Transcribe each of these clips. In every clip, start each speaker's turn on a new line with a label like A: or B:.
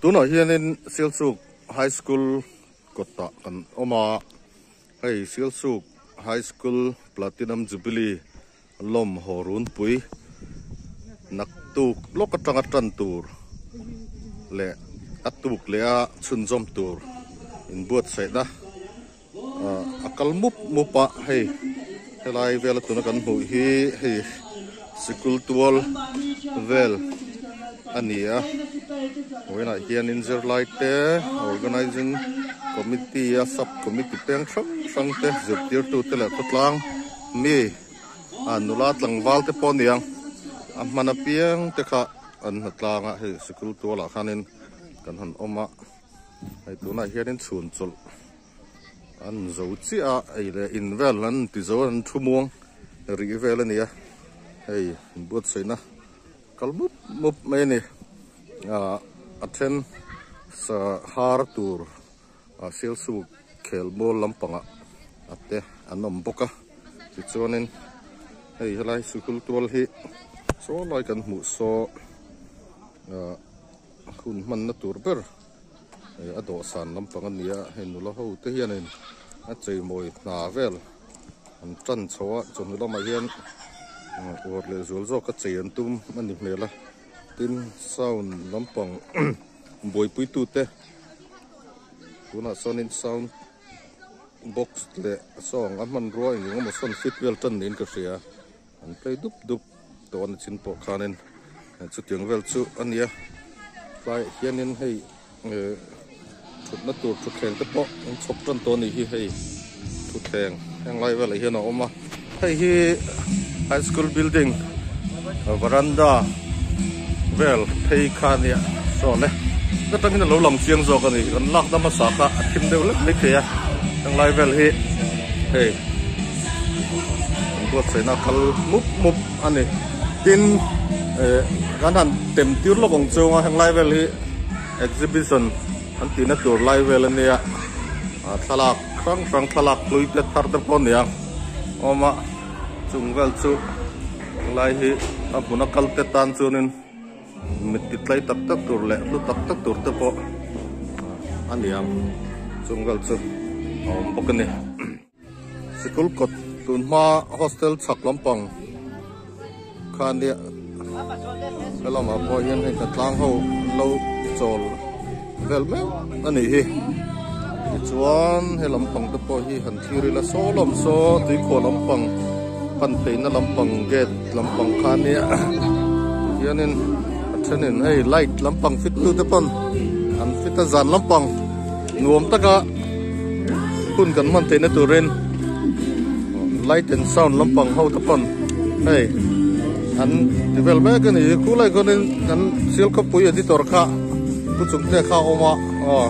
A: tu nói hiện in Silsuk High School kota kan oma hey Silsuk High School Platinum Jubilee lom horun pui nak tu lokatang atan tur le atuk le a chunjom tur in buat sai da akal mupa hey helai vela tu na kan hu hi hey school tual vel ania when I hear in their light organizing committee sub committee peng sang te zirtir tu te la tlang mi anulat lang wal te pon yang amana piang te kha an hatlanga he school tu la khanin kan han oma ai tu na hian in chun chul an zo chi a ai le in vel an ti zo an thumuang ri vel ania hei but seina kalmup mup mai ni attend sa har tur Silsuk khelbol lampanga ate anom boka ti chuanin hei helai school tual hi so lai kan mu so hun man na tur ber ado san lampanga nia henula ho te hianin a chei moi na vel an chan chowa chonula ma hian or le zul zo ka chei an tum ani mela tin sound lampang boi pui tu te tuna sonin sound box le song aman roi ni ngam son fit wel tan nin ka sia an play dup to an chin po khanen chu tiang vel chu ania lai hianin hei thut na tur thut theng te po an chop tan to ni hi hei thut theng hang lai vel hian oma hei hi high school building veranda vel thei khania so le na tangin lo lam chiang zo ka ni an lak na ma sa ka thim deu lek lek ya tang lai vel hi hey ko sai na khal mup ani tin gan han tem tir lo gong chunga hang lai vel hi exhibition an tin na tur lai vel ania thalak krang thalak lui plet thar ter pon ya oma chung vel chu lai hi apuna kal te tan chunin mitit lai tak tur le lu tak tur te po aniam chunggal chu pokani school kot tunma hostel chak lampang khania elama po hian he katlang ho lo chol vel me ani hi chuan he lampang te po hi han thiri la so lom so tui kho lampang pan peina lampang gate lampang khania hianin chanin hey light lampang fit tu te pon an fit ta zan lampang nuam taka kun kan man te na turin light and sound lampang ho te pon hey an develop kan ni ku lai kon an sil ko pui editor kha pu chung te kha oma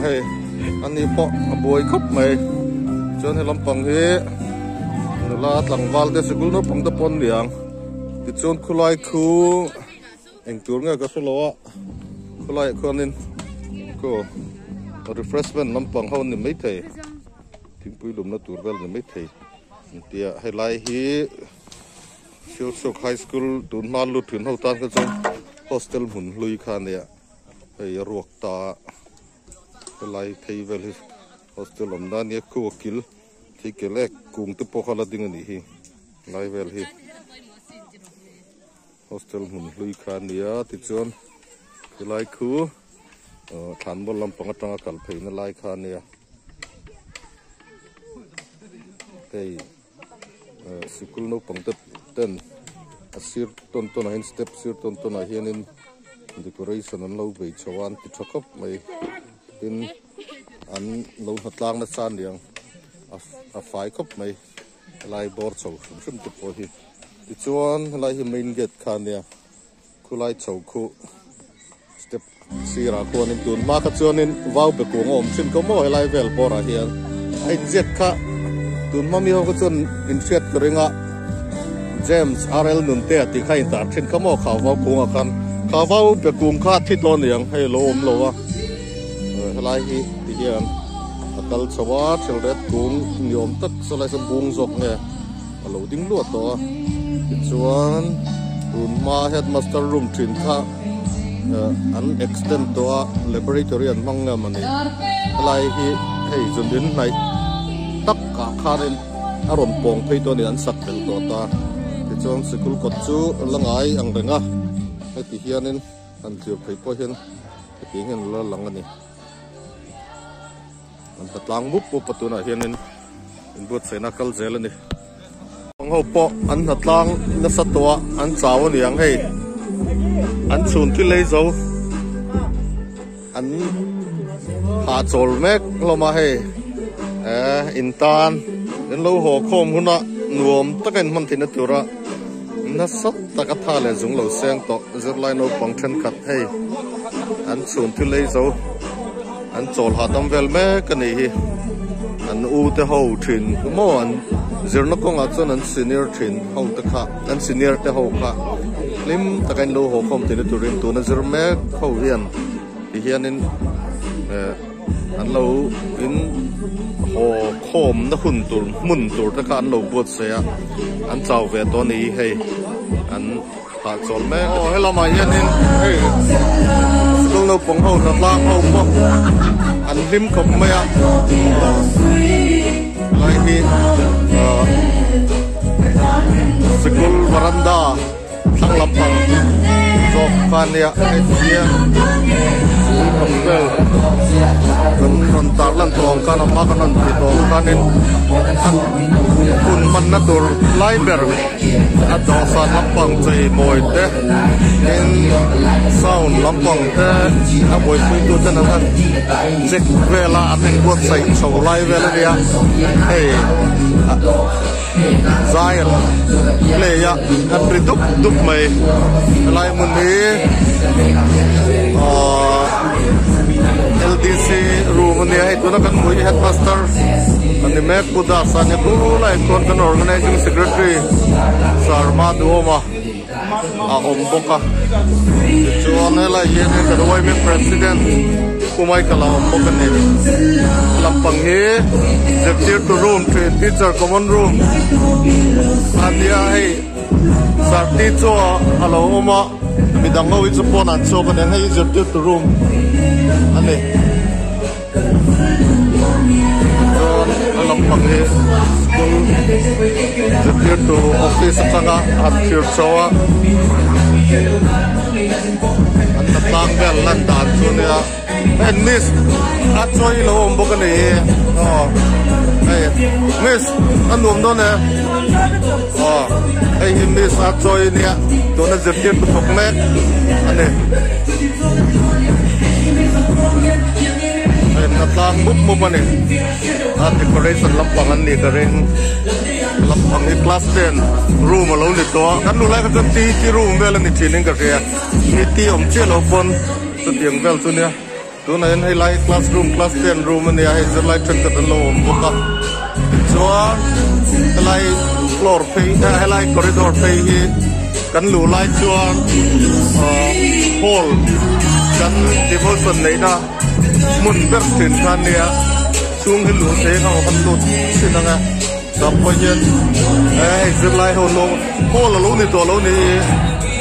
A: hey ani po boy khop mai chon he lampang he nula tlangwal te school no pang te pon liang ti chon khulai khu anh tur nga ka solo khulai khonin ko refreshment lampang ho ni mai thei thing pui lum na tur vel ni mai thei tia helai hi Silsuk High School tun ma lu thun ho tan ka chon hostel hun lui khania hei ruak ta helai thei vel hi hostel om na ni ko kil thikelek kung te po khala ding ani hi lai vel hi hostel hun lui khania ti chon lai khu than bol lampang atanga kal pheina lai khania hey school no pang ten asir ton hin step sir ton hianin decoration an lo bei chawan ti thakop mai tin an lo hatlang na chan liang a fai khop mai lai bor chau sum tu po hi ti chuan lai hi main gate khania khulai chau khu step sira khonin tun ma ka chuanin wau be ku ngom chin ko mo lai vel bora hian ai jet kha tun ma mi ho ko chun in chat ringa James RL nun te ti khai tar thin ka mo khaw wau ku nga kan kha wau be kum kha thi ton yang hei lo om lo wa lai hi ti hian akal chawa thil ret kum niom tak so lai sam bung zok nge alo ding lo to chuan tun ma headmaster room thin kha an extend to a laboratory an manga mani lai hi hei chun din nai tak ka kharin aron pong phei to ni an sak bel to ta ti chong school kot chu langai ang renga ti hianin an thir phei po hian ti hian la lang ani an tatlang bup po patuna hianin in buat sena kal zel ani ang ho po an tatlang na satwa an chaw ni ang hei an chun ki lei zo an ha chol mek loma hei in tan den lo ho khom huna nuam taken man thina tura na sat taka tha le zung lo seng to zerlai no pang then khat hei an chun ki lei zo an chol ha dam vel me kani hi an u te ho thin mo an zirna ko nga chon an senior thin ho ta kha an senior te ho kha lim takan lo ho khom tin turin tu na zir me ho hian ti hianin an lo in ho khom na hun tur mun tur ta kha an lo buat se an chaw ve to ni hei an pa chol me o hello ma hianin hei school no pong ho na la ho mo an lim khom me a lai hi school veranda thang lampang zo kania etia khom vel tar lan tong kana ma kanan ti tong kanin kun man na tur lai ber a do sa lampang chei moi te in sound lampang te a boy pui tu te na check vela anen bot sai so lai vela dia hey Zion play ya kan duk mai lai mun ni LDC room ni hai tu na kan mui headmaster ani mek buda san ya ku lai kon kan organizing secretary Sarma Duoma a omboka chuan lai yen ka doi mek president kumai kala omboka ni lampang he executive to room teacher common room adia hai sarti cho alo oma midango wi chu pon an cho kan hai executive to room ane lampang he school executive to office sanga at chawa an tatang bel lan dan chu ne and miss a choi lo omboka ni hey miss anum no ne hey miss a choi nia to na zetiet to thok mek ane ay natlang bup mo ne a decoration lampang an ni karen lampang ni class 10 room alone ni to kan lu lai ka ti room vel ni thinin ka ria ni ti om che lo pon to tiang vel tu ne tu na hay lai classroom class 10 room ni ai zai lai thak ta lo boka chuan lai floor pay hay lai corridor pay hi kan lu lai chuan hall kan devotion nei na mun ber tin than nia chung hi lu se ka kan lut sinanga sap po yen ai zai lai ho lo hall lo ni to lo ni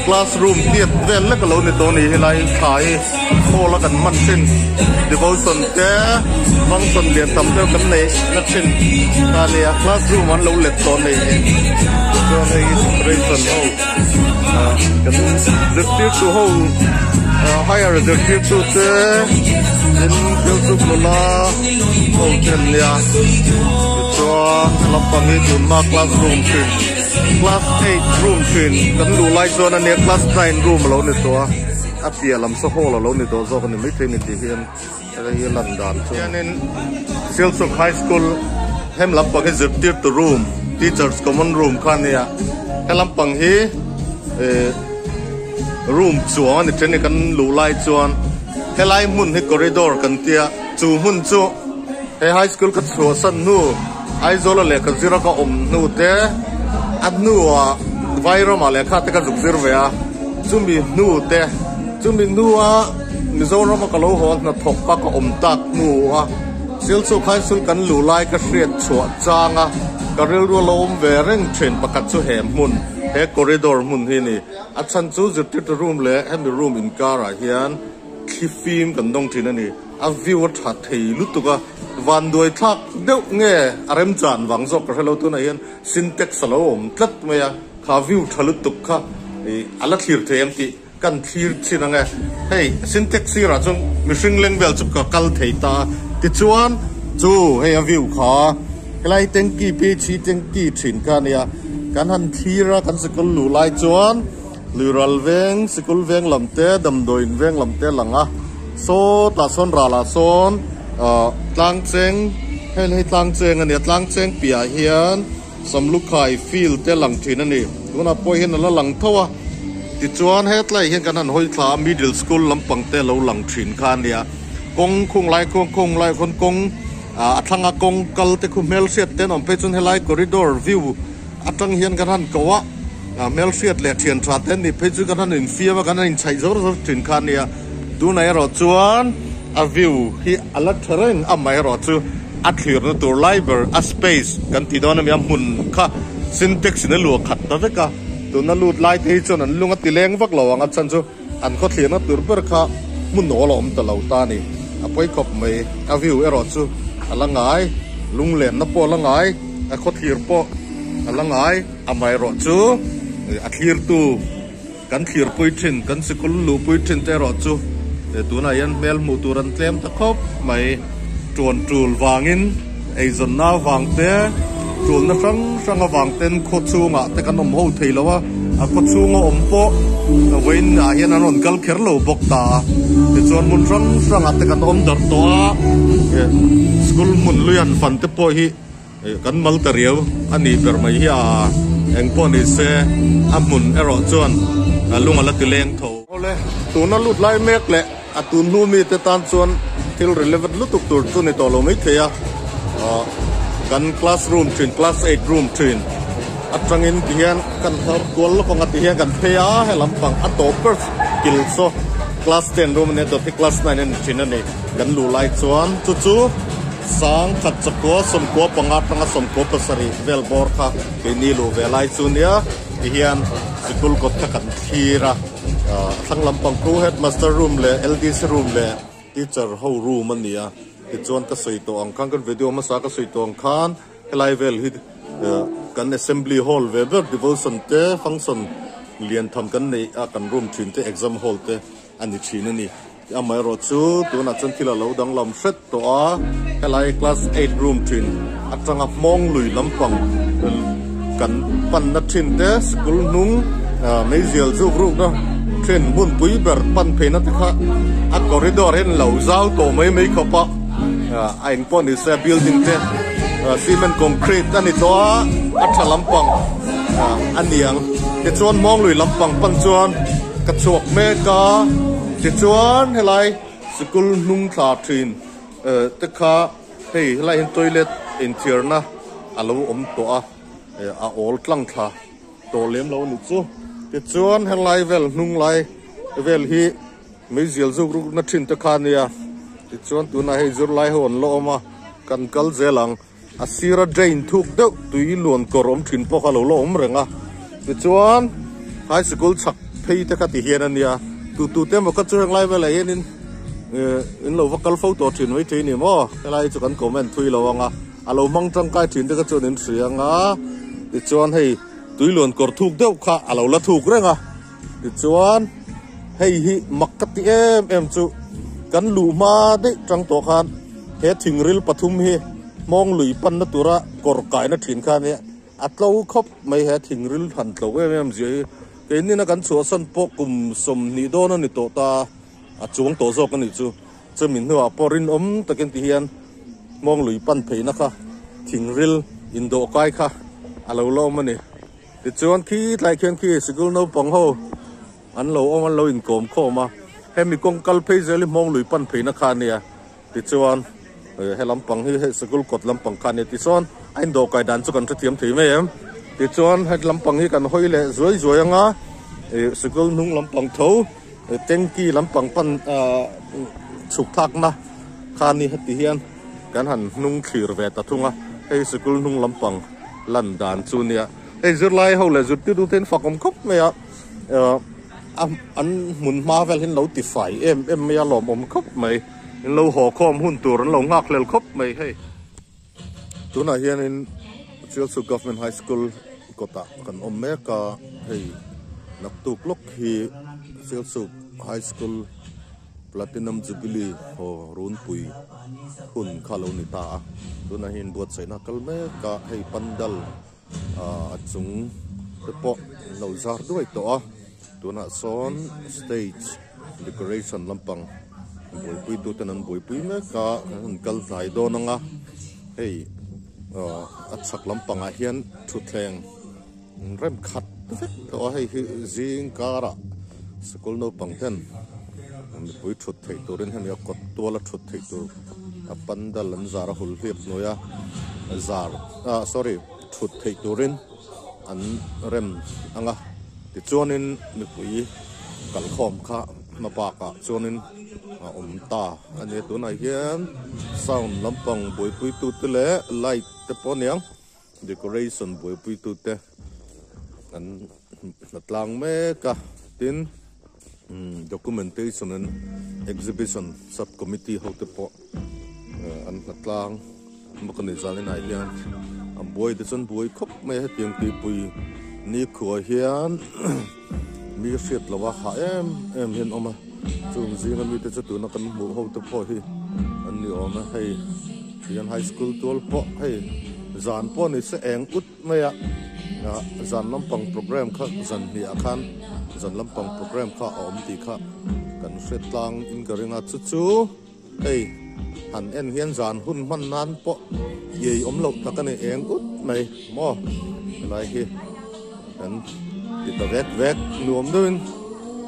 A: classroom tiet vel la ka lo ni to ni lai khai ho la kan man sin devotion te function lian tam te kan nei na chin ta le classroom an lo let to nei so nei inspiration ho kan the to ho higher the to te in to la ho ten ya so lampang ni tun ma classroom tin class 8 room tin kan lu lai zone an class 9 room lo ni to a pia lam so ho lo ni to zo kan mi tin ni ti hian hi lan dan chu yanin Silsuk High School hem lampang he zirtir to room teachers common room khania he lampang hi room chuan ni chen kan lu lai chuan he lai mun he corridor kan tia chu hun chu he high school ka chu san nu ai zola le ka zira ka om nu te at nu a viral ma le kha te ka zuk zir ve a chumi nu te chumi nu a mizoram ka lo hon na thok pa ka om tak nu a Silsuk High School kan lu lai ka hriat chua changa ka ril ru lo om ve reng thren pakat chu hem mun he corridor mun hi ni a chan chu zirtir room le hemi room in car a hian khi film kan dong thin ani a view tha thei lutuka van doi thak deuh nge arem chan wang zok ka helo tu na hian syntax salo om tlat maya kha view thalut tuk kha ala thlir them ti kan thlir china nge hey syntax ra chung mishing level chup ka kal thei ta ti chuan chu hey a view kha lai tengki pe chi tengki thin ka nia kan han thira kan sikul lu lai chuan lural veng sikul veng lamte damdoin veng lamte langa so ta son ra la son tlang cheng hei tlang cheng ania tlang cheng pia hian samlukhai field te lang thin ani tuna poi hian la lang thowa ti chuan het lai hian kan han hoi thla middle school lampang te lo lang thin khan nia kong khung lai khon kong athanga kong kal te khu mel set te nom pe chun helai corridor view atang hian kan han kawa mel set le thian tha ten ni pe chu kan han in fia wa kan han in chai zor thin khan nia tu nai ro chuan a view hi ala thareng amai ro chu a thlir na tur library a space kan ti don am mun kha syntax na lu khat ta veka tu na lut lai te chon an lunga tileng vak lo anga chan chu an kho thlir na tur ber kha mun no lo om ta lo ta ni a poi khop mai a view ero chu ala ngai lung lem na po la ngai a kho thlir po ala ngai amai ro chu a thlir tu kan thlir pui thin kan sikul lu pui thin te ro chu tu na yan mel mu turan tlem ta khop mai tuan tul wangin ei zon na wang te tul na sang wang ten kho chunga te kan om ho thei lawa a kho chunga om po wein a hian an on kal kher lo bok ta te chuan mun sang te kan om dar to school mun luyan fan te po hi kan mal ta riau ani ber mai hi a eng po ni se amun ero chuan lunga la tileng tho ole tu na lut lai mek le atun nu mi te tan chuan til relevant lutuk tur chu ni to lo mai theya kan classroom thin class 8 room thin atangin tian kan thar kol ko ngati hian kan theya he lampang atopper kil so class 10 room ne to class 9 en thin ani kan lu lai chuan chu chu sang khat chako som ko panga tanga som ko pasari vel bor kha ke ni lu velai chu nia hian sikul ko ta kan thira thang lampang pro headmaster room le LDC room le teacher ho room ania ti chuan ka soi to ang kan video ma sa ka soi to ang khan helai vel hi kan assembly hall ve ber devotion te function lian tham kan nei a kan room thin te exam hall te ani thin ani amai ro chu tu na chan thila lo dang lam set to a helai class 8 room thin atanga mong lui lampang kan pan na thin te school nung mai zial zu group na tren mun pui ber pan phe na ta a corridor hen lo zau to mai khopa anh pon is a building te cement concrete ani to a thalampang aniang te chuan mong lui lampang pan chuan ka chuak me ka te chuan helai school nung thla thin te kha hei helai in toilet in thirna alo om to a all tlang tha to lem lo ni chu te chuan helai vel nung lai vel hi mai zial zu ru na thin te kha nia ti chuan tu na hei zur lai hon lo ma kan kal zelang asira drain thuk deuh tui luan korom thin po khalo lo om renga ti chuan high school chak phei te ka ti hian ania tu te mo ka chuang lai vela yen in lo vakal photo thin wei thi ni mo lai chu kan comment thui lo anga alo mang tang kai thin te ka chuan in rianga ti chuan hei tui luan kor thuk deuh kha alo la thuk renga ti chuan hei hi makati em chu kan lu ma de tang to khan he thingril pathum hi mong lui pan na tura kor kai na thin khan ne atlo khop mai he thingril han tlo em ji ke ni na kan chu san po kum som ni do na ni to ta a chuang to zok ani chu chemin huwa porin om takin ti hian mong lui pan phei na kha thingril indo kai kha alo lo mani ti chuan khi lai khen khi school no pang ho an lo in kom kho ma hemi kong kal phei zeli mong lui pan phei na kha nia ti chuan he lampang hi he school kot lampang kha ne ti chuan ain do kai dan chu kan thiam thei me em ti chuan he lampang hi kan hoi le zoi anga school nung lampang tho tengki lampang pan chuk thak na kha ni hati hian kan han nung thlir ve ta thunga he school nung lampang lan dan chu nia ei zur lai ho le zut ti du ten fakom khop me ya an mun marvel hin lo ti fai em me ya lom om khop mai in lo ho khom hun tur an lo ngak lel khop mai hei tuna hian in Chilsu Government High School kota kan om me ka hei nak tu klok hi Chilsu High School Platinum Jubilee ho run pui hun khaloni ta tuna hin buat sai na kal me ka hei pandal chung tepo lo zar duai to tuna son stage decoration lampang boi pui tu tanan boi pui me ka kal zai do nanga hei achak lampang a hian thutleng rem khat to hei zing kara school no pangten boi thut thei turin han ya kot tola thut thei tur a pandal an zara hul hiep noya zar sorry thut thei turin an rem anga ti chuanin mi pui kal khom kha na pa ka chuanin ta ani tuna hian sound lampang boi pui tu te le light te poniang decoration boi pui tu te an natlang me ka tin documentation and exhibition subcommittee ho te po an natlang makani zalin ai hian am boi de chon boi khop me tiang ti pui ni khuwa hian mi fiat lawa ha em hian oma chung zinga mi te chu na kan mu ho te po hi an ni oma hei hian high school tol po hei zan po ni se eng ut me ya zan lampang program kha zan ni akhan zan lampang program kha om ti kha kan hret tlang in garinga chu hei han en hian zan hun man nan po ye om lo takani eng ut mai mo lai hi kan ti ta vek nuam doin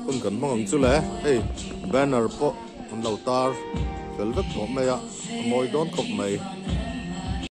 A: kun kan mong chu le hei banner po om lo tar velvet mo me ya moi don kop mai